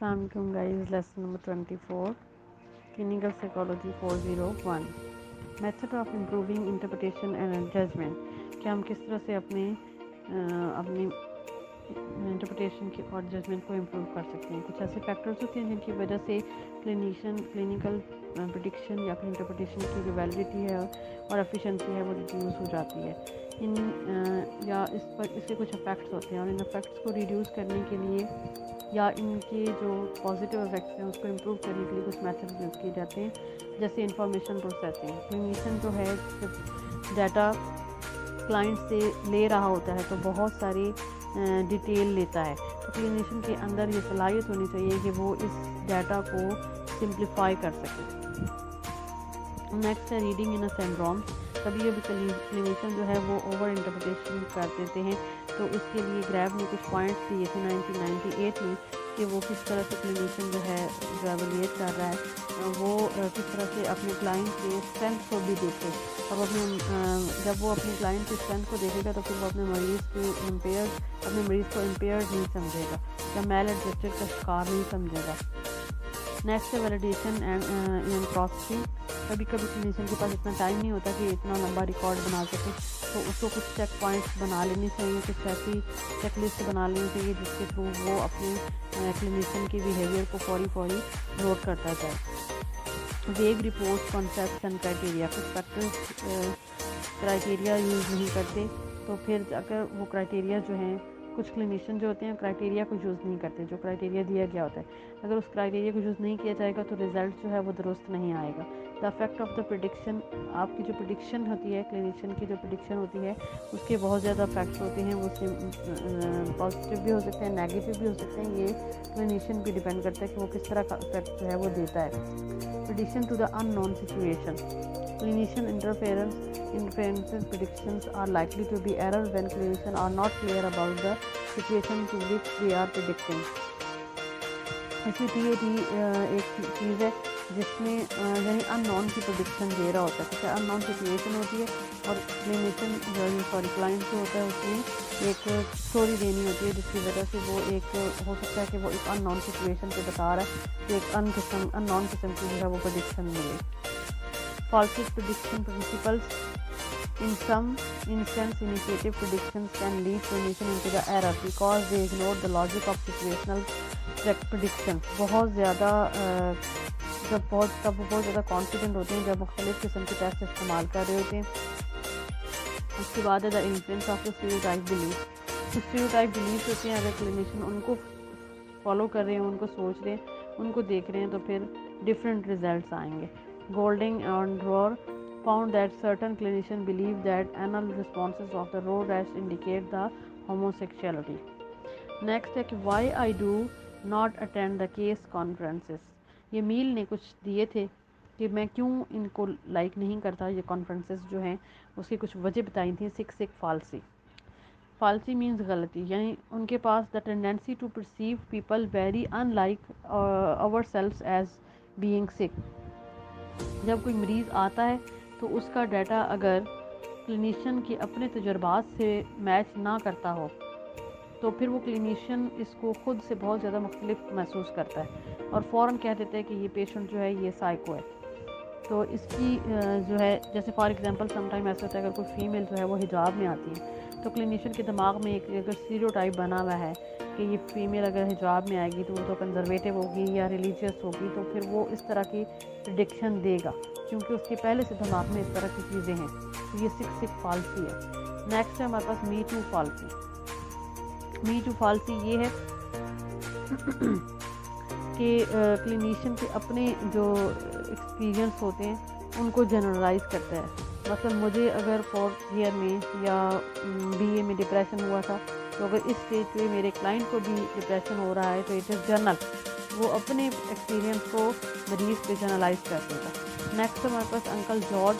Assalamualaikum guys, lesson number 24, Clinical Psychology 401, Method of Improving Interpretation and Judgment। कि हम किस तरह से अपने इंटरप्रिटेशन की और जजमेंट को इम्प्रूव कर सकते हैं। कुछ ऐसे फैक्टर्स होते हैं जिनकी वजह से क्लिनिकल प्रेडिक्शन या फिर इंटरप्रिटेशन की जो वैलिडिटी है और एफिशिएंसी है वो रिड्यूस हो जाती है। इसके कुछ इफ़ेक्ट्स होते हैं और इन इफ़ेक्ट्स को रिड्यूस करने के लिए या इनके जो पॉजिटिव इफ़ेक्ट्स हैं उसको इम्प्रूव करने के लिए कुछ मेथड्स यूज़ किए जाते हैं, जैसे इंफॉर्मेशन प्रोसेसिंग। क्लिनिशियन जो है जब डाटा क्लाइंट से ले रहा होता है तो बहुत सारी डिटेल लेता है, तो क्लिनिशियन के अंदर ये सलाहियत होनी चाहिए कि वो इस डाटा को सिंप्लीफाई कर सके। नेक्स्ट है रीडिंग इन अ सिंड्रोम। कभी कभी क्लिनिशियन जो है वो ओवर इंटरप्रिटेशन कर देते हैं, तो उसके लिए ग्रैब ने कुछ पॉइंट्स दिए थे 1998 में कि वो किस तरह से क्लिनिशियन जो है जो एवेलुएट कर रहा है वो किस तरह से अपने क्लाइंट के स्ट्रेंथ को भी देखे। अब जब वो अपने क्लाइंट के स्ट्रेंथ को देखेगा तो फिर वो अपने मरीज़ को इम्पेयर्ड नहीं समझेगा या मेल एडजस्टेड का शिकार नहीं समझेगा। नेक्स्ट है वैलिडेशन एंड प्रोसेसिंग। कभी कभी क्लिनिशियन के पास इतना टाइम नहीं होता कि इतना लंबा रिकॉर्ड बना सके, तो उसको कुछ चेक पॉइंट्स बना लेनी चाहिए, कुछ ऐसी चेक लिस्ट बना लेनी चाहिए जिसके थ्रू वो अपने क्लिनिशियन के बिहेवियर को फौरी नोट करता जाए। वेग रिपोर्ट, कॉन्सेप्ट्स एंड क्राइटेरिया। कुछ फैक्टर्स क्राइटेरिया यूज़ नहीं करते, तो फिर अगर वो क्राइटेरिया जो हैं, कुछ क्लिनिशियन जो होते हैं क्राइटेरिया को यूज़ नहीं करते, जो क्राइटेरिया दिया गया होता है अगर उस क्राइटेरिया को यूज़ नहीं किया जाएगा तो रिज़ल्ट जो है वो दुरुस्त नहीं आएगा। The effect of the prediction. आपकी जो प्रेडिक्शन होती है, क्लिनिशियन की जो प्रेडिक्शन होती है उसके बहुत ज़्यादा इफेक्ट्स होते हैं। वो पॉजिटिव भी हो सकते हैं, नेगेटिव भी हो सकते हैं। ये क्लिनिशियन पे डिपेंड करता है कि वो किस तरह का इफेक्ट जो है वो देता है। Prediction to the unknown situation. Clinician interferences predictions are likely to be error when clinicians are not clear about the situation to which they are predicting। SVT एक चीज़ है जिसमें यानी अननोन की प्रेडिक्शन दे रहा होता है, ठीक है। अननोन सिचुएशन होती है और क्लाइंट जो होता है उसमें एक स्टोरी देनी होती है जिसकी वजह से वो एक हो सकता है कि वो एक अननोन सिचुएशन पे बता रहा है कि एक अननोन किस्म की जो है वो प्रेडिक्शन मिले। False prediction principles. In some instances, initiative predictions can lead clinician into the error because they ignore the logic of situational predictions। बहुत ज़्यादा जब बहुत ज़्यादा कॉन्फिडेंट होते हैं, जब मुख्तलिफ़ किस्म के टेस्ट इस्तेमाल कर रहे होते हैं। उसके बाद है the influence of the stereotype belief. Stereotype belief होते हैं, अगर क्लिनिशियन उनको फॉलो कर रहे हैं, उनको सोच रहे हैं, उनको देख रहे हैं, तो फिर डिफरेंट रिजल्ट्स आएंगे। Golding and Rohr found that certain clinicians believe that anal responses of the Rohr rash indicate the homosexuality। Next है कि why I do not attend the case conferences। ये मील ने कुछ दिए थे कि मैं क्यों इनको लाइक नहीं करता, ये कॉन्फ्रेंसेस जो हैं उसकी कुछ वजह बताई थी। सिक फालसी मीन्स गलती, यानी उनके पास the tendency to perceive people very unlike ourselves as being sick. जब कोई मरीज़ आता है तो उसका डाटा अगर क्लिनिशियन के अपने तजुर्बात से मैच ना करता हो तो फिर वो क्लिनिशियन इसको ख़ुद से बहुत ज़्यादा मुख्तलिफ महसूस करता है और फ़ौरन कह देता है कि ये पेशेंट जो है ये साइको है। तो इसकी जो है जैसे फॉर एग्ज़ाम्पल समटाइम ऐसा होता है अगर कोई फ़ीमेल जो है वो हिजाब में आती है तो क्लिनिशियन के दिमाग में एक अगर स्टीरियोटाइप बना हुआ है कि ये फ़ीमेल अगर हिजाब में आएगी तो वो तो कंजर्वेटिव होगी या रिलीजियस होगी, तो फिर वो इस तरह की प्रेडिक्शन देगा क्योंकि उसके पहले से दिमाग में इस तरह की चीज़ें हैं। तो ये सिक फालसी है। नेक्स्ट है हमारे पास मी टू फालसी। ये है कि क्लिनिशियन के अपने जो एक्सपीरियंस होते हैं उनको जनरलाइज करता है। मतलब मुझे अगर 4th ईयर में या BA में डिप्रेशन हुआ था, तो अगर इस स्टेज पे मेरे क्लाइंट को भी डिप्रेशन हो रहा है तो इट इज़ जर्नल, वो अपने एक्सपीरियंस को मरीज़ पे जनरलाइज कर देगा। नेक्स्ट हमारे पास अंकल जॉर्ज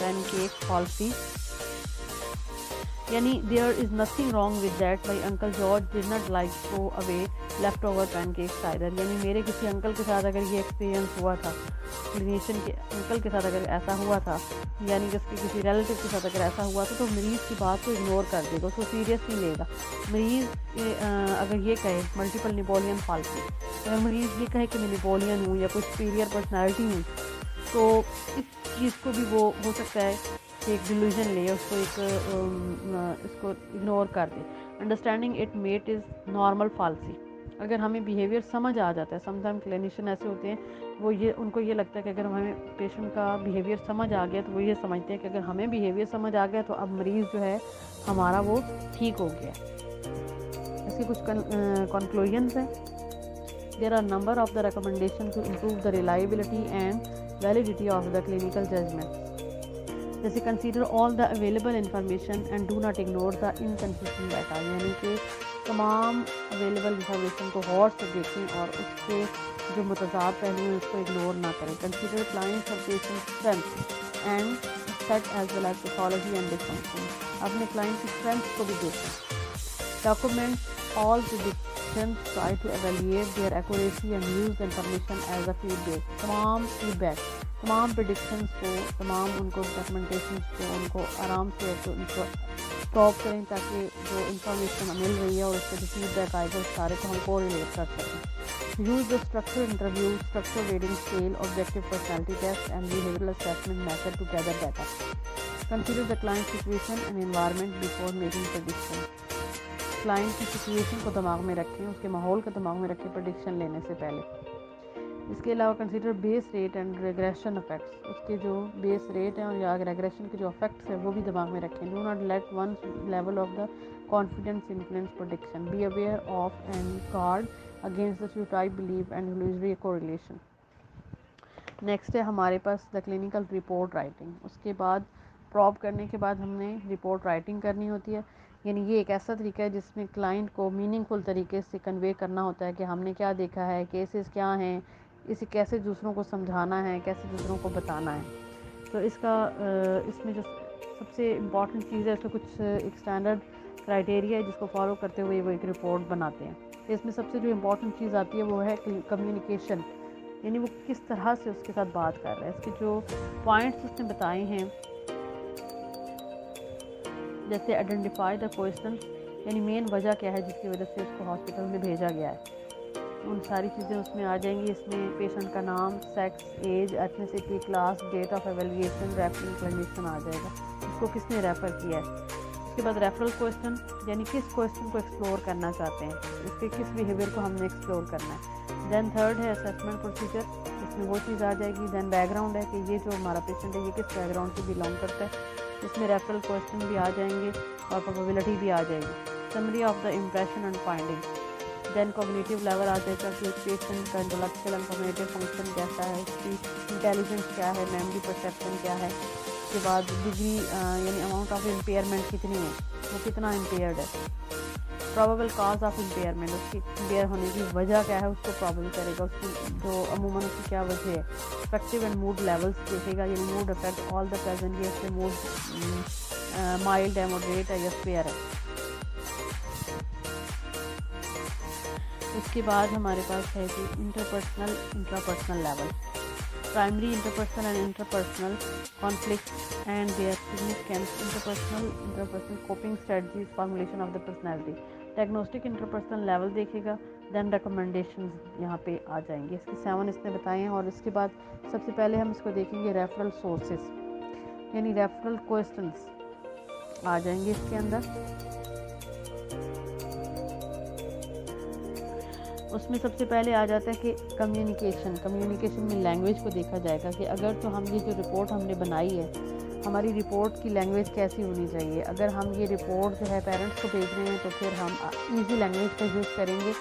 पैनकेक फॉल्सी। यानी there is nothing wrong with that, my uncle George did not like throw away left over pancakes either. यानी मेरे किसी अंकल के साथ अगर ये एक्सपीरियंस हुआ था, क्लिनिशियन के अंकल के साथ अगर ऐसा हुआ था, यानी कि उसके किसी रिलेटिव के साथ अगर ऐसा हुआ था, तो मरीज़ की बात को इग्नोर कर देगा, उसको सीरियस नहीं लेगा। मरीज़ अगर ये कहे मल्टीपल निपोलियन फाल्सी, अगर मरीज़ ये कहे कि मैं निपोलियन हूँ या कोई सुपीरियर पर्सनैलिटी हूँ, तो इस चीज़ को भी वो हो सकता है कि एक डिल्यूजन ले, उसको इसको इग्नोर कर दे। Understanding it met is normal fallacy. अगर हमें बिहेवियर समझ आ जाता है, समटाइम क्लिनिशियन ऐसे होते हैं, वो ये उनको ये लगता है कि अगर हमें पेशेंट का बिहेवियर समझ आ गया, तो वो ये समझते हैं कि अगर हमें बिहेवियर समझ आ गया तो अब मरीज़ जो है हमारा वो ठीक हो गया। इसके कुछ कंक्लूजन्स हैं। There are number of the recommendation to improve the reliability and validity of the clinical judgement. जैसे consider all the available information and do not ignore the inconsistent data, यानी कि तमाम अवेलेबल इंफॉर्मेशन को गौर से देखें और उसके जो मुतज़ाद पहलू हैं उसको इग्नोर ना करें। कंसीडर क्लाइंट्स और patient strength and set as well as pathology and dysfunction, अपने क्लाइंट की स्ट्रेंथ को भी देखें। Document all predictions, try to evaluate their accuracy and use the information as a feedback. तमाम प्रेडिक्शंस को, तमाम उनको डॉक्यूमेंटेशन को उनको आराम से तो उनको स्टॉप करें, ताकि जो इंफॉर्मेशन मिल रही है और उससे जो फीडबैक आएगा उस सारे को हम कोरिलेट कर सकें। Use the structure interview, structure rating scale, objective personality test and behavioural assessment method to gather data. Consider the client situation and environment before making prediction. Client की सिचुएशन को दिमाग में रखें, उसके माहौल को दिमाग में रखें प्रेडिक्शन लेने से पहले। इसके अलावा consider base rate and regression effects, उसके जो बेस रेट हैं और या रेग्रेशन के जो इफेक्ट्स हैं वो भी दिमाग में रखें। Do not let one level of the confidence influence prediction, be aware of and guard against the stereotype belief and illusory correlation. Next है हमारे पास द क्लिनिकल रिपोर्ट राइटिंग। उसके बाद प्रॉब करने के बाद हमने रिपोर्ट राइटिंग करनी होती है, यानी ये एक ऐसा तरीका है जिसमें क्लाइंट को मीनिंगफुल तरीके से कन्वे करना होता है कि हमने क्या देखा है, केसेस क्या हैं, इसे कैसे दूसरों को समझाना है, कैसे दूसरों को बताना है। तो इसमें जो सबसे इम्पॉर्टेंट चीज़ है, इसमें कुछ एक स्टैंडर्ड क्राइटेरिया है जिसको फॉलो करते हुए वो एक रिपोर्ट बनाते हैं। तो इसमें सबसे जो इम्पॉर्टेंट चीज़ आती है वो है कम्युनिकेशन, यानी वो किस तरह से उसके साथ बात कर रहा है। इसके जो पॉइंट्स उसने बताए हैं, जैसे आइडेंटिफाई द क्वेश्चन, यानी मेन वजह क्या है जिसकी वजह से उसको हॉस्पिटल में भेजा गया है, उन सारी चीज़ें उसमें आ जाएंगी। इसमें पेशेंट का नाम, sex, age, ethnicity, class, date of evaluation, referral condition आ जाएगा, इसको किसने रेफ़र किया है। उसके बाद रेफरल क्वेश्चन, यानी किस क्वेश्चन को एक्सप्लोर करना चाहते हैं, इसके किस बिहेवियर को हमने एक्सप्लोर करना है। देन थर्ड है असेसमेंट प्रोसीजर, इसमें वो चीज़ आ जाएगी। देन बैकग्राउंड है कि ये जो हमारा पेशेंट है ये किस बैकग्राउंड से बिलोंग करता है, इसमें रेफरल क्वेश्चन भी आ जाएंगे और प्रोबेबिलिटी भी आ जाएगी। Summary of the impression and finding. Then cognitive level आ जाएगा कि पेशेंट का इंटेलेक्चुअल एंड कॉग्निटिव फंक्शन कैसा है, उसकी इंटेलिजेंस क्या है, मेमोरी परसेप्शन क्या है। उसके बाद डिग्री यानी अमाउंट ऑफ इम्पेयरमेंट कितनी है, वो कितना इम्पेयर्ड है। प्रॉबेबल काज ऑफ इम्पेयरमेंट, उसकी इम्पेयर होने की वजह क्या है उसको प्रॉब्लम करेगा, उसकी जो अमूमन उसकी क्या वजह है। इफेक्टिव एंड मूड लेवल्स देखेगा, यानी mood effect all the present, ये इससे मूड माइल्ड है, मॉडरेट है या स्पेयर है। उसके बाद हमारे पास है कि interpersonal intrapersonal level, primary interpersonal and interpersonal conflict and their significance, interpersonal coping strategies, formulation of the personality. Diagnostic interpersonal level देखेगा, देन रिकमेंडेशंस यहाँ पे आ जाएंगे। इसके 7 इसने बताए हैं। और इसके बाद सबसे पहले हम इसको देखेंगे रेफरल सोर्सेज, यानी रेफरल क्वेश्चंस आ जाएंगे इसके अंदर। उसमें सबसे पहले आ जाता है कि कम्युनिकेशन में लैंग्वेज को देखा जाएगा कि अगर तो हम ये जो रिपोर्ट हमने बनाई है, हमारी रिपोर्ट की लैंग्वेज कैसी होनी चाहिए। अगर हम ये रिपोर्ट जो है पेरेंट्स को भेज रहे हैं तो फिर हम इजी लैंग्वेज का यूज़ करेंगे,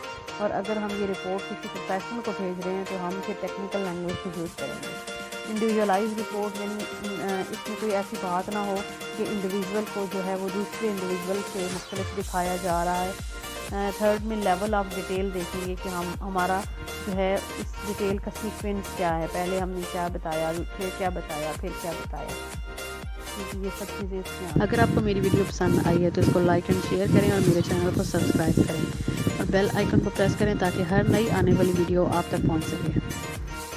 और अगर हम ये रिपोर्ट किसी प्रोफेशनल को भेज रहे हैं तो हम फिर टेक्निकल लैंग्वेज का यूज़ करेंगे। इंडिविजुअलाइज रिपोर्ट, यानी इसमें कोई ऐसी बात ना हो कि इंडिविजुअल को जो है वो दूसरे इंडिविजुअल से मुख्तलिफ दिखाया जा रहा है। थर्ड में लेवल ऑफ डिटेल देखेंगे कि हमारा जो है इस डिटेल का सीक्वेंस क्या है, पहले हमने क्या बताया, फिर क्या बताया, फिर क्या बताया। क्योंकि ये सब चीज़ें इसमें अगर आपको मेरी वीडियो पसंद आई है तो इसको लाइक एंड शेयर करें और मेरे चैनल को सब्सक्राइब करें और बेल आइकन को प्रेस करें ताकि हर नई आने वाली वीडियो आप तक पहुंच सके।